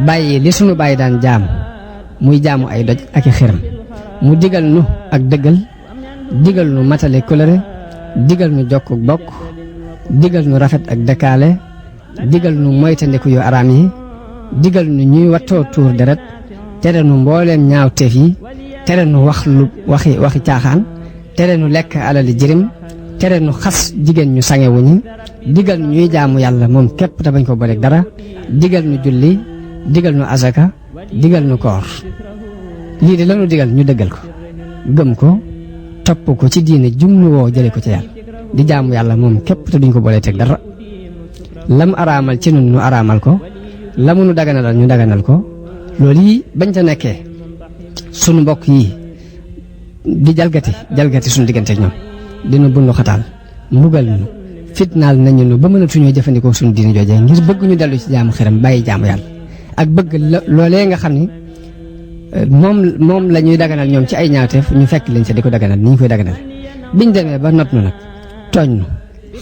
bàyyi li sunu bàyyi daan jaamu muy jaamu ay doj ak i xiram mu digal nu ak dëggal digal nu matale kolëre digal nu jokk bokk digal nu rafet ak dëkkaale digal nu moytandiku yu araam yi digal nu ñuy wattoo tuur deret tere nu mbooleem ñaawteef yi tere nu wax lu waxi caaxaan tere nu lekk alali jirim tere nu xas jigéen ñu sangewu ñi digal nu ñuy jaamu yàlla moom képp te bañ ko booleeg dara digal nu julli digal nu azaka digal nu koor lii de lanu digal ñu dëggal ko gëm ko topp ko ci diine jumnu woo jële ko ci yàlla di jaamu yàlla moom képp te duñ ko boolee teg dara lam araamal ci nun nu araamal ko lamu nu daganalal ñu daganal ko loolu yi bañ ca nekkee sunu mbokk yi di jalgati sunu diggante ak ñoom dina bundu xataal mbugal nu fitnaal nañu nu ba mënatuñoo jëfandikoo sunu diine joojee ngir bëgg ñu dellu ci jaamu xiram bàyyi jaamu yàlla ak bëgg loolee nga xam ni moom la ñuy daganal ñoom ci ay ñaawteef ñu fekk leen ca di ko daganal ni ñu koy daganal biñ demee ba not nu nag tooñ nu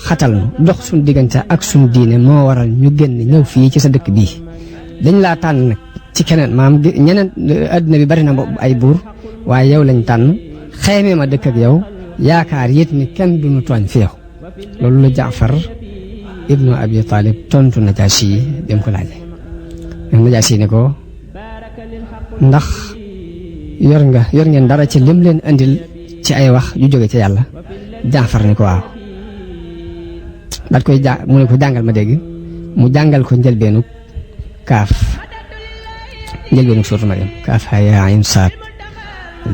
xatal nu dox suñu diggante ak suñu diine moo waral ñu génn ñëw fii ci sa dëkk bii dañ laa tànn nag ci keneen maam ñeneen adduna bi bari na ay buur waaye yow lañ tànn xeymee ma dëkk ak yow yaakaar yit ni kenn duñu tooñ fi yow loolu la Jaafar ibnu Abi Talib tontu Najaasi yi dem ko laajee Najaasi ne ko ndax yor ngeen dara ci lim leen andil ci ay wax yu jóge ci yàlla Jaafar ne ko waaw daat koy mu ne ko jàngal ma dégg mu jàngal ko njëlbeenu kaaf njëlbeenu suuratu Maryam kaaf haa yaa ayn saad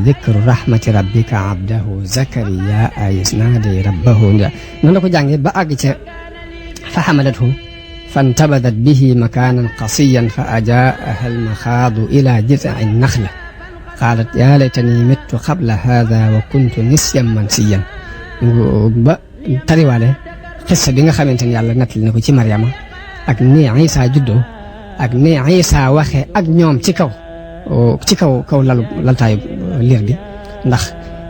dikru rahmati rabbika abdahu zakariya iz naada rabbahu noonu la ko jàngee ba àgg ca fa hamalathu fantabadat bihi makaanan qasiyan fa ajaaha almaxaadu ila jiz'i naxla qaalat yaa laytanii mittu qabla haada wa kuntu nisyan mansiyan ba tariwaale xissa bi nga xamante ni yàlla nettali na ko ci Maryama ak ni Isa juddoo ak ni Isa waxe ak ñoom ci kaw laltaayu liir bi ndax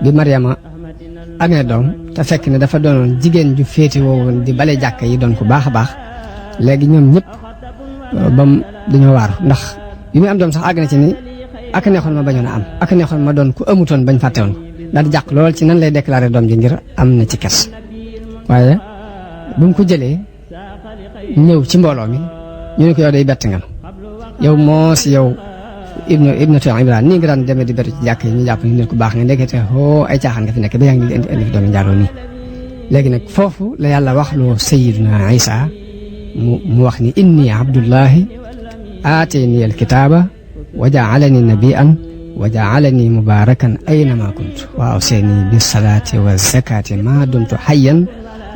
bi Maryama amee doom te fekk ne dafa doonoon jigéen ju féete woowoon di bale jàkka yi doon ko baax a baax léegi ñoom ñëpp bam dañoo waaru ndax bi muy am doom sax àgg na ci ni ak neexoon ma bañoon a am ak neexoon ma doon ku amutoon bañ fàttewoon ko daal di jàq lool ci nan lay déclarer doom ji ngir am na ci kers waaye bu mu ko jëlee ñëw ci mbooloo mi ñu ne ko yow day bett nga yow moo si yow ibnatu Imraan nii nga daan demee di bettu ci jàkk yi ñu jàpp ni nit ku baax nga ndekete hoo ay caaxaan nga fi nekk ba yaa ngi indi fi doomi njaaloo nii léegi nag foofu la yàlla wax loo sayyiduna Isa mu wax ni inni abdullahi aatani alkitaaba wa jaalani nabiyan wa jaalani mubarakan aynama kuntu wa awsani bisalaati wa zakati ma dumtu hayyan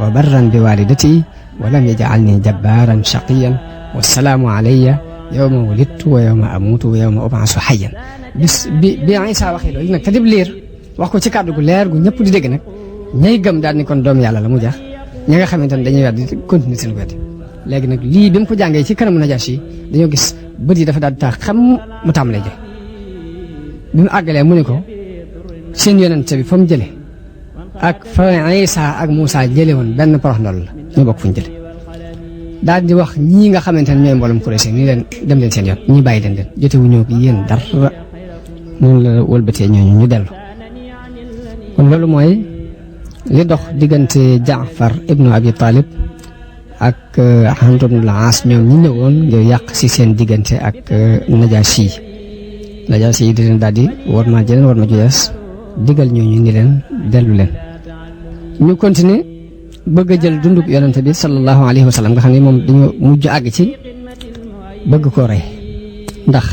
wa barran bi walidati wa lam yaj'alni jabbaran shaqiyan wassalaamu alayya yawma wulidtu wa yawma amutu wa yawma ub'asu hayyan bi Isa waxee loolu nag te dib liir wax ko ci kàddu gu leer gu ñëpp di dégg nag ñay gëm daal ni kon doom yàlla la mu jax ña nga xamante ne dañuy weddi continuer seen weddi léegi nag lii bi mu ko jàngee ci kanamu Najaasi yi dañoo gis bët yi dafa daal di tax xam mu tàmbalee joy bi mu àggalee mu ne ko seen yonent bi fa mu jële ak fa Isa ak Muusa jële woon benn porox ndol la ñu bokk fu ñu jële daal di wax ñii nga xamante ne ñooy mboolem Quraysh ni leen dem leen seen yoon ñii bàyyi leen jotewuñoo ko yéen dara noonu la wëlbatee ñooñu ñu dellu kon loolu mooy li dox diggante Jaafar ibnu Abi Talib ak Amr ibn al-As ñoom ñi ñëwoon ngir yàq si seen diggante ak Najaasi yi di leen daal di war ma jëleen war ma juyees digal ñooñu ni leen dellu leen ñu continuer bëgg a jël dunduk yonente bi sallallahu alayhi wa sallam nga xam ne moom dañoo mujj àgg ci bëgg koo rey ndax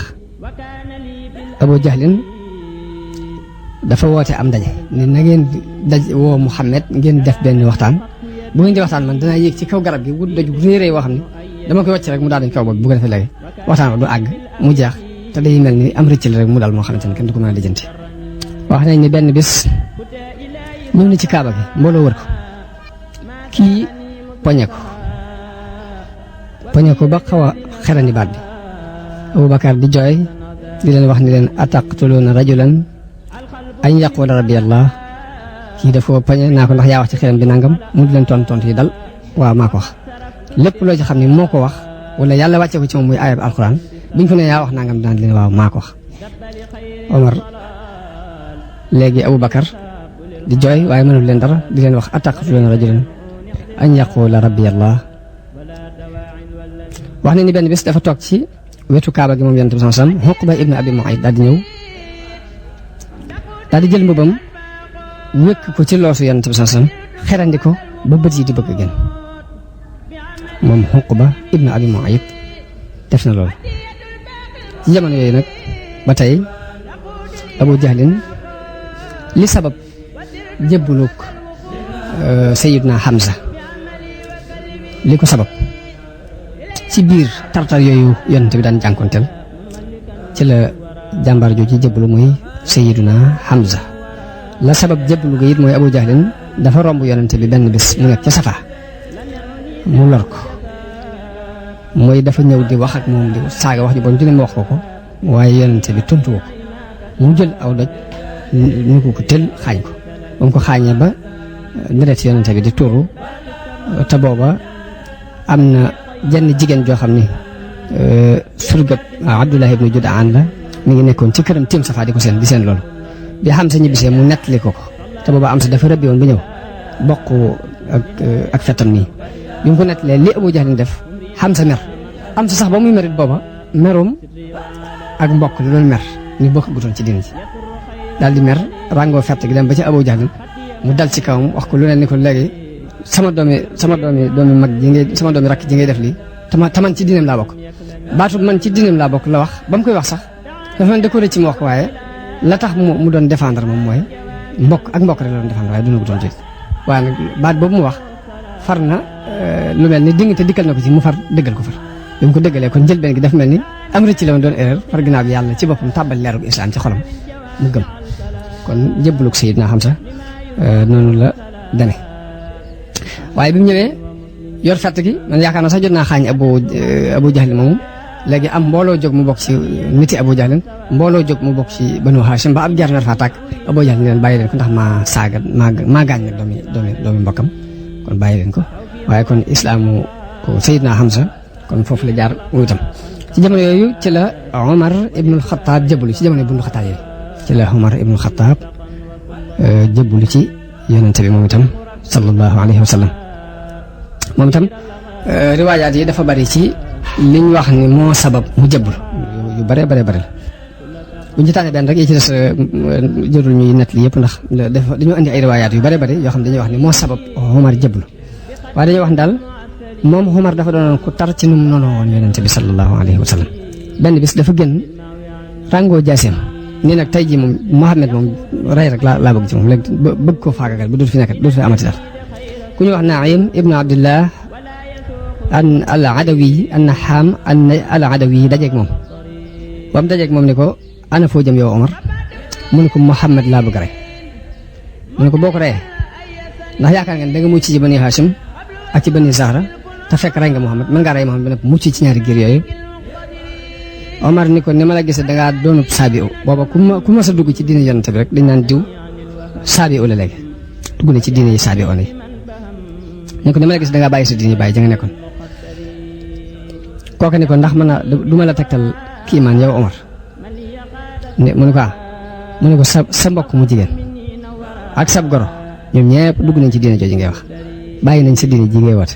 Abu Jahlin dafa woote am ndaje ni na ngeen woo Muhammad ngeen def benn waxtaan bu ngeen di waxtaan man danaa yéeg ci kaw garab gi wut daju réeréy woo xam ne dama koy wàcc rek mu daal dañ kaw boobu bu ko defee léegi waxtaan du àgg mu jeex te day mel ni am rëcc la rek mu dal moo xamante ne kenn du ko mën a lijjanti wax nañ ni benn bis ñëw na ci kaaba gi mbooloo wër ko kii poñe ko ba xaw a xerandi baat bi Abubakar di jooy di leen wax ni leen ataqtuluuna rajulan an yaqula rabbi allah kii dafa poñe naa ko ndax yaa wax ci xelam bi nangam mu di leen tontu yi dal waaw maa ko wax lépp loo ci xam ne moo ko wax wala yàlla wàcce ko ci moom muy ayab alquran biñ ko ne yaa wax nangam daan leen waaw maa ko wax Omar léegi Abubakar di jooy waaye mënul leen dara di leen wax ataqtuluuna rajulan an yaqula rabbi allah wax na ni benn bis dafa toog ci wetu kaaba gi moom yonent bi sallallahu alayhi wasallam Uqba ibn Abi Mu'ayt daal di ñëw daal di jël mbubam wékk ko ci loosu yonent bi sallallahu alayhi wasallam xerandi ko ba bët yi di bëgg a génn moom Uqba ibn Abi Mu'ayt def na loolu ci jamono yooyu nag ba tey Abu Jahlin li sabab jébbuluk Sayyidna Hamza li ko sabab ci biir tartar yooyu yonent bi daan jànkonteel ci la jàmbaar jooju jébbalu muy Sayyiduna Hamza la sabab jébbalu ga it mooy Abu Jahlin dafa romb yonent bi benn bis mu nekk ca Safa mu lor ko mooy dafa ñëw di wax ak moom di saaga wax ju bon dina ma wax ko waaye yonent bi tontu ko mu jël aw doj ñu ko tël xaañ ko ba mu ko xaañee ba deret yonent bi di tuuru te booba am na jenn jigéen joo xam ni surgab Abdullah ibn Jud'an la mi ngi nekkoon ci këram tiim Safa di ko seen loolu bi Hamza ñibbisee mu nettali ko te booba am sa dafa rëbbi woon ba ñëw bokk ak fetam nii bi mu ko nettalee li Abu Jahl def Hamza mer am sa sax ba muy merit booba merum ak mbokk li doon mer ñu bokk gutoon ci diin ji daal di mer ràngoo fett gi dem ba ci Abu Jahl mu dal ci kawam wax ko lu ne ni ko léegi sama doomi mag ji ngay sama doomi rakk ji ngay def lii te man ci diineem laa bokk baatu man ci diineem laa bokk la wax ba mu koy wax sax dafa mel da ko rëcc ci mu wax ko waaye la tax mu doon défendre moom mooy mbokk rek la doon défendre waaye duna ko doon jël waaye nag baat boobu mu wax far na lu mel ni diggante dikkal na ko ci mu far dëggal ko far bi mu ko dëggalee kon njëlbeen gi dafa mel ni am rëcc la woon doon erreur far ginnaaw bi yàlla ci boppam tàbbal leerug islam ci xolam mu gëm kon jébbalug Sayyidina Hamza noonu la deme waaye bi mu ñëwee yor fett gi man yaakaar na sax jot naa xaañ Abu Jahl moomu léegi am mbooloo jóg mu bokk ci niti Abu Jahl mbooloo jóg mu bokk ci Banu Hashim ba ab jar nar faa tàkk Abu Jahl leen bàyyi leen ko ndax maa gaañ nag doomi mbokkam kon bàyyi leen ko waaye kon islaamu ko Sayyidina Hamza kon foofu la jaar mu itam ci jamono yooyu ci la Omar ibnul Xattaab jébbalu ci jamono ibnul Xattaab yooyu ci la Omar ibnul Xattaab jébbalu ci yonente bi moom itam sallallahu alayhi wa sallam moom itam riwaayaat yi dafa bari ci liñ wax ni moo sabab mu jébbalu yu bare la buñ ci tànnee benn rek yi ci des jërul ñuy nett li yëpp ndax dañoo andi ay riwaayaat yu bare yoo xam dañuy wax ni moo sabab Omar jébbalu waaye dañuy wax ni daal moom Omar dafa doonoon ku tar ci nu mu noonu woon yonente bi sallallahu alayhi wa sallam benn bis dafa génn ràngoo jaaseem nii nag tey jii moom Muhammad moom rey rek laa bëgg ci moom léegi bëgg koo faagagal ba dootu fi nekk dootu fi amati dara ku ñu wax Naim ibnu Abdullah al-Adawi an-Naham al-Adawi dajeeg moom ba mu dajeeg moom ni ko ana foo jëm yow Omar mu ne ko Muhammad laa bëgg rey mu ne ko boo ko reyee ndax yaakaar ngeen da nga mucc ci Bani Hashim ak ci Bani Zahra te fekk rey nga Muhammad mën ngaa rey Muhammad ba nag mucc ci ñaari giir yooyu Omar ni ko ni ma la gisee dangaa doonub saabi u booba ku ma sa dugg ci diine yonent bi rek dañ naan diw saabi u la léegi dugg na ci diine yi saabi on yi ni ko ni ma la gis dangaa bàyyi sa diine bàyyi ja nga nekkoon kooka ni ko ndax mën a du ma la tegtal kii maan yow Omar mu ne ko mu ne ko sa mbokk mu jigéen ak sab goro ñoom ñëpp dugg nañ ci diine jooju ngay wax bàyyi nañ sa diine ji ngay woote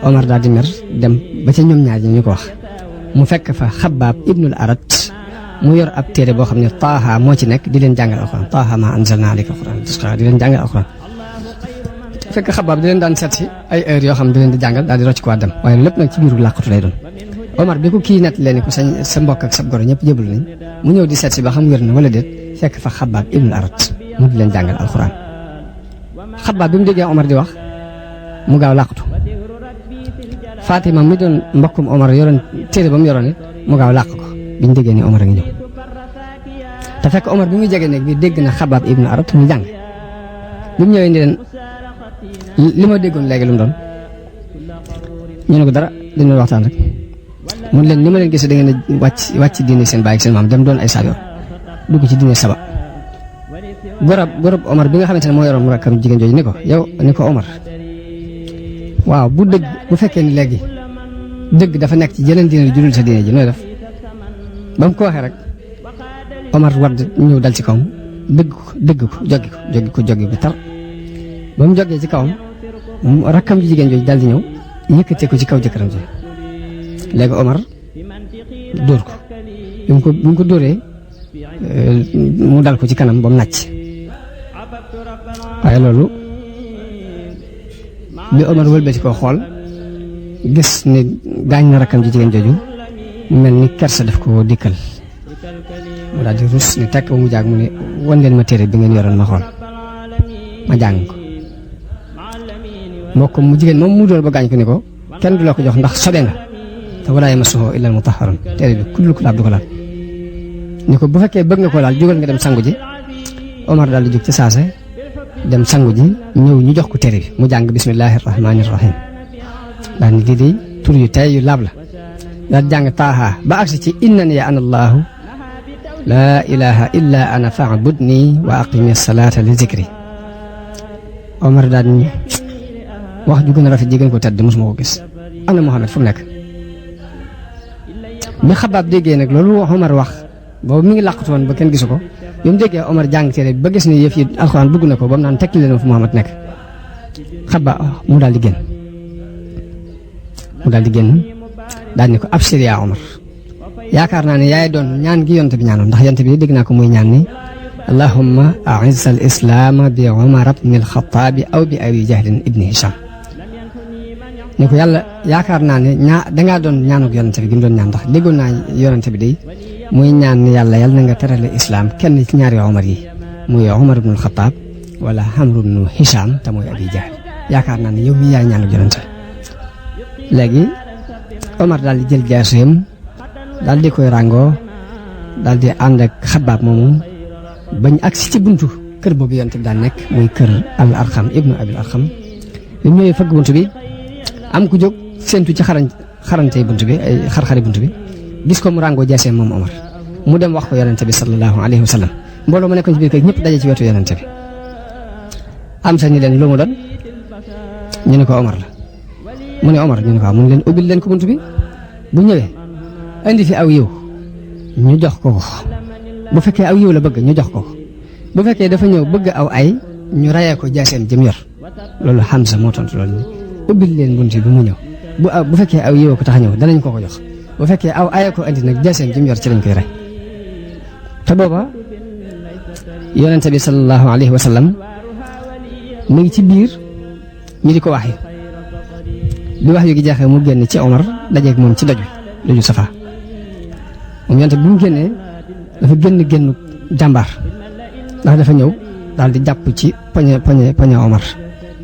Omar daal di mer dem ba ca ñoom ñaar ñi ñu ko wax mu fekk fa Xabbaab ibnul Arat mu yor ab téere boo xam ne Taaha moo ci nekk di leen jàngal alxuraan Taaha maa anzalnaa alayka alxuraan tasqaa di leen jàngal alxuraan fekk Xabbaab di leen daan seet si ay heures yoo xam ne di leen di jàngal daal di rocc ko dem waaye lépp nag ci biiru làqatu lay doon Omar bi ko kii nett leen ko sa mbokk ak sa goro ñëpp jébbalu nañ mu ñëw di seet si ba xam wér na wala déet fekk fa Xabbaab ibnul Arat mu di leen jàngal alxuraan Xabbaab bi mu déggee Omar di wax mu gaaw làqatu Fatima mi doon mbokkum Omar yoroon téere ba mu yoroon it mu gaaw làq ko biñ déggee ni Omar a ngi ñëw te fekk Omar bi muy jege nekk bi dégg na Xabbaab ibnu Arat mu jàng bi mu ñëwee ni leen li ma déggoon léegi lu mu doon ñu ne ko dara dañu waxtaan rek mun leen ni ma leen gisee da ngeen a wàcc diine seen baay ak seen maam dem doon ay saabi dugg ci diine saba gorob Omar bi nga xamante ne moo yoroon mu rakkam jigéen jooju ni ko Omar waaw bu fekkee ni léegi dëgg dafa nekk ci jeneen diine ju dul sa diine ji nooy def ba mu ko waxee rek Omar wadd ñëw dal ci kawam dëgg ko joggi ko tar ba mu jógee ci kawam rakkam ji jigéen jooju dal di ñëw yëkkatee ko ci kaw jëkkëram ji léegi Omar dóor ko bi mu ko dóoree mu dal ko ci kanam ba mu nàcc waaye loolu bi Omar wëlbati koo xool gis ni gaañ na rakkam ji jigéen jooju mel ni kersa def ko dikkal mu daal di rus ni tekk ba mu jaag mu ne wan leen ma téere bi ngeen yoroon ma xool ma jàng ko mbokk mu jigéen moom mu dóor ba gaañ ko ni ko kenn du la ko jox ndax sobe nga te walaa yamassuhu illa al-mutahharun téere bi ku dul ko laab du ko laal ni ko bu fekkee bëgg nga ko laal jógal nga dem sangu ji Omar daal di jóg ci saase dem sangu ji ñëw ñu jox ko téere bi mu jàng bismillahi rahmaani rahim daal ni lii de tur yu tey yu laab la daal di jàng taaha ba agsi ci innani ya ana allahu laa ilaha illa ana fa'budni wa aqimi salata li zikri Omar daal ni wax ju gën a rafet ji gën ko tedd mosuma ko gis ana Muhammad fu mu nekk bi Xabaab déggee nag loolu Omar wax boobu mi ngi làqatu woon ba kenn gisu ko bi mu déggee Omar jàng téere ba gis ni yëf yi alxuraan dugg na ko ba mu naan tekki leen fu Muhammad nekk Xabaab mu daal di génn daal ni ko abshir yaa Omar yaakaar naa ne yaay doon ñaan gi yonte bi ñaanoon ndax yonte bi dégg naa ko muy ñaan ni allahumma a'izz al islaama bi Umar ibn al Xattaab aw bi Abi Jahlin ibni Hisham ni ko yàlla yaakaar naa ne dangaa doon ñaanuk yonente bi gi mu doon ñaan ndax déggoon naa yonente bi day muy ñaan ni yàlla na nga terale islaam kenn ci ñaari Omar yi muy Umar ibn al Xattaab wala Amr ibn Hisham te muy Abi Jahl yaakaar naa ne yow mi yaay ñaanuk yonente léegi Omar daal di jël jaaseem daal di koy ràngoo daal di ànd ak Xabaab moomu bañ agsi ci buntu kër boobu yonent bi daan nekk muy kër al Arqam ibnu Abil Arqam bi mu ñëwee fëgg buntu bi am ku jóg séentu ci xarante buntu bi ay xar-xari buntu bi gis ko mu ràngoo jaaseem moom Omar mu dem wax ko yonent bi sallallahu alayhi wa sallam mbooloo ma nekkoon ci biir kër ñëpp daje ci wetu yonent bi am sa ni leen lu mu doon ñu ne ko Omar la mu ne Omar ñu ne ko mu ne leen ubbil leen ko buntu bi bu ñëwee indi fi aw yiw ñu jox ko bu fekkee aw yiw la bëgg ñu jox ko bu fekkee dafa ñëw bëgg aw ay ñu rayee ko jaaseem jëm yor loolu Hamza moo tontu loolu ni ubbil leen buntu bi mu ñëw bu fekkee aw yiw ko tax a ñëw danañ ko jox bu fekkee aw ay ko indi nag jaaseem jëm yor ci lañ koy rey te booba yonente bi sallallahu alayhi wa sallam mu ngi ci biir ñi di ko wax bi wax yu gi jeexee mu génn ci Omar dajeeg moom ci doju Safa moom yonente bi mu génnee dafa génn jàmbaar ndax dafa ñëw daal di jàpp ci poñe Omar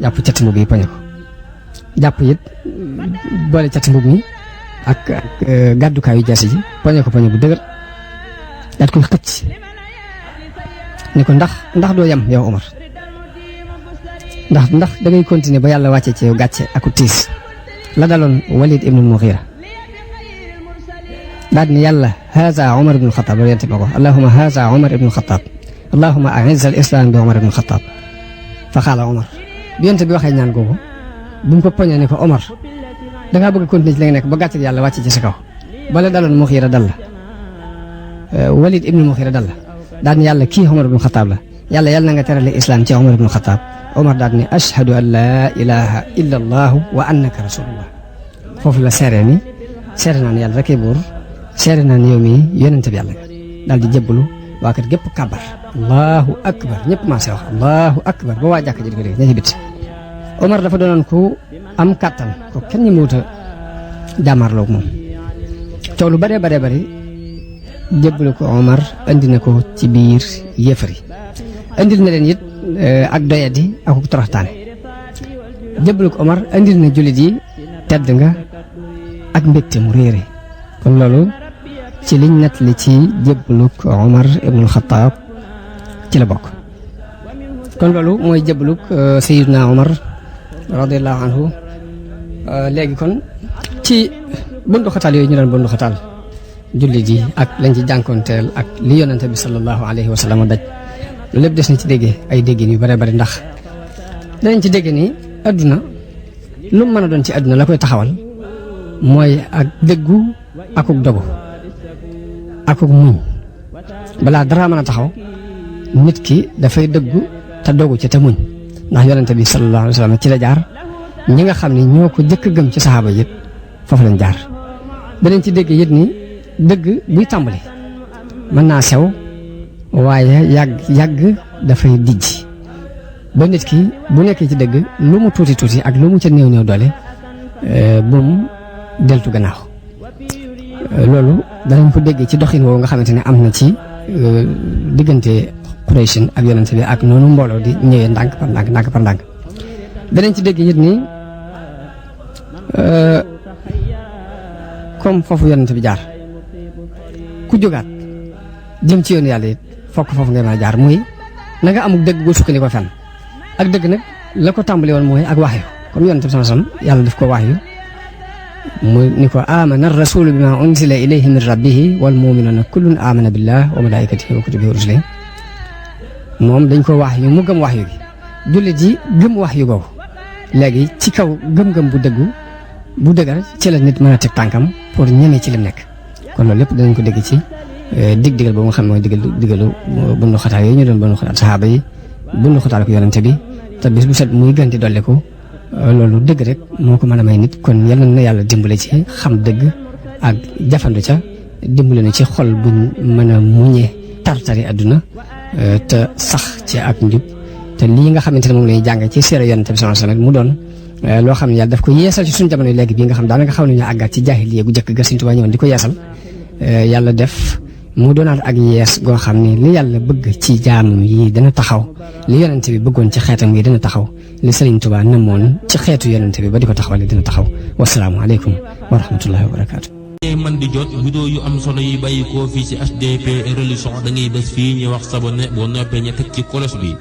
jàpp cati mbub yi poñe ko jàpp it boole cati mbub mi ak gàddukaayu jaasi ji poñe ko poñe bu dëgër daat koy xëcc ni ko ndax doo yem yow Omar ndax da ngay continuer ba yàlla wàccee ci yow gàcce aku tiis la daloon Walid ibn al-Mughira daal ni yàlla haza Omar ibn al-Khattab loolu yente ma ko allahumma haza Omar ibn al-Khattab allahumma a'izz al-islam bi Omar ibn al-Khattab fa xaala Omar bi yonte bi waxee ñaan googu bu mu ko poñee ne ko Omar dangaa bëgg a continuer ci li nga nekk ba gàcce yàlla wàcce ci sa kaw bala daloon Mughira dal la Walid ibn al-Mughira dal la daal ni yàlla kii Omar ibn al-Khattab la yàlla na nga terale islam ci Omar ibn al-Khattab Omar daal ni ashhadu an laa ilaha illa allah wa annaka rasulullah foofu la seere ni seere naa ne yàlla rekk buur seere naa ne yow mii yonente bi yàlla nga daal di jébbalu waa kër gépp kàbbar allahu akbar ñëpp maa see wax allahu akbar ba waa jàkk ji di ko dégg ña ci bit Omar dafa doonoon ku am kàttan ko kenn ñi muut a jàmmarloog moom coow lu bëree bëri jébbalu ko Omar andi na ko ci biir yéefar yi andil na leen it ak doyadi ak toroxtaane jébbalu ko Omar andil na jullit yi tedd nga ak mbégte mu réere kon loolu ci liñ nettali ci jébbalu ko Omar ibnul Xattaab ci la bokk kon loolu mooy jébbalu Sayyidina Omar radiyallahu anhu léegi kon ci bundu xataal yooyu ñu doon bundu xataal jullit yi ak lañ ci jànkoonteel ak li yonente bi sallallahu alayhi wa sallam daj loolu lépp des na ci déggee ay déggin yu bare bari ndax danañ ci dégg ni adduna lu mu mën a doon ci adduna la koy taxawal mooy ak dëggu akuk dogu akuk muñ balaa dara mën a taxaw nit ki dafay dëggu te dogu ci te muñ ndax yonente bi sallallahu alayhi wa sallam ci la jaar ñi nga xam ne ñoo ko jëkk gëm ci saxaaba yëpp foofu lañ jaar danañ ci dégg yit ni dëgg buy tàmbali mën naa sew waaye yàgg dafay dijj ba nit ki bu nekkee ci dëgg lu mu tuuti tuuti ak lu mu ca néew doole bu mu deltu gannaaw loolu danañ ko dégg ci doxin woowu nga xamante ne am na ci diggante Quraysh ak yonent bi ak noonu mbooloo di ñëwee ndànk par ndànk danañ ci dégg it ni comme foofu yonent bi jaar ku jógaat jëm ci yoonu yàlla it fokk foofu ngay mën a jaar muy na nga amul dëgg goo sukkandikoo fenn ak dëgg nag la ko tàmbali woon mooy ak waxyu comme yonent bi sallallahu alayhi wasallam yàlla daf ko waxyu mu ni ko amana rasulu bima unzila ilayhi min rabbihi wal mu'minuna kullun amana billah wa malaikatihi wa kutubihi wa rusulihi moom dañ ko waxyu mu gëm waxyu gi jullit ji gëm waxyu googu léegi ci kaw gëm-gëm bu dëgër ci la nit mën a teg tànkam pour ñeme ci lim nekk kon loolu lépp danañ ko dégg ci digal boobu nga xam ne mooy digalu bundu xataal yooyu ñu doon bundu xataal saxaaba yi bundu xataal ko yonente bi te bis bu set muy gën di dolliku loolu dëgg rek moo ko mën a may nit kon yal na yàlla dimbale ci xam dëgg ak jafandu ca dimbale na ci xol buñ mën a muñee tartari àdduna te sax ci ak njub te lii nga xamante ne moom lay jàng ci seera yonente bi sallallahu alayhi wasallam mu doon loo xam ne yàlla daf ko yeesal ci suñu jamono léegi bii nga xam daanaka xaw nañu àggaat ci jaahiliya gu jëkk ga Sëriñ Tuubaa ñëwoon di ko yeesal yàlla def mu doonaat ak yees goo xam ne li yàlla bëgg ci jaamam yi dana taxaw li yonente bi bëggoon ci xeetam yi dana taxaw li Sëriñ Tuubaa namoon ci xeetu yonente bi ba di ko taxawale dina taxaw wasalaamu aleykum wa rahmatullahi wa barakaatu. man di jot vidéo yu am solo yi bàyyi koo fii ci HDP religion da ngay bés fii ñu wax sabonné boo noppee ñu teg ci cloche bi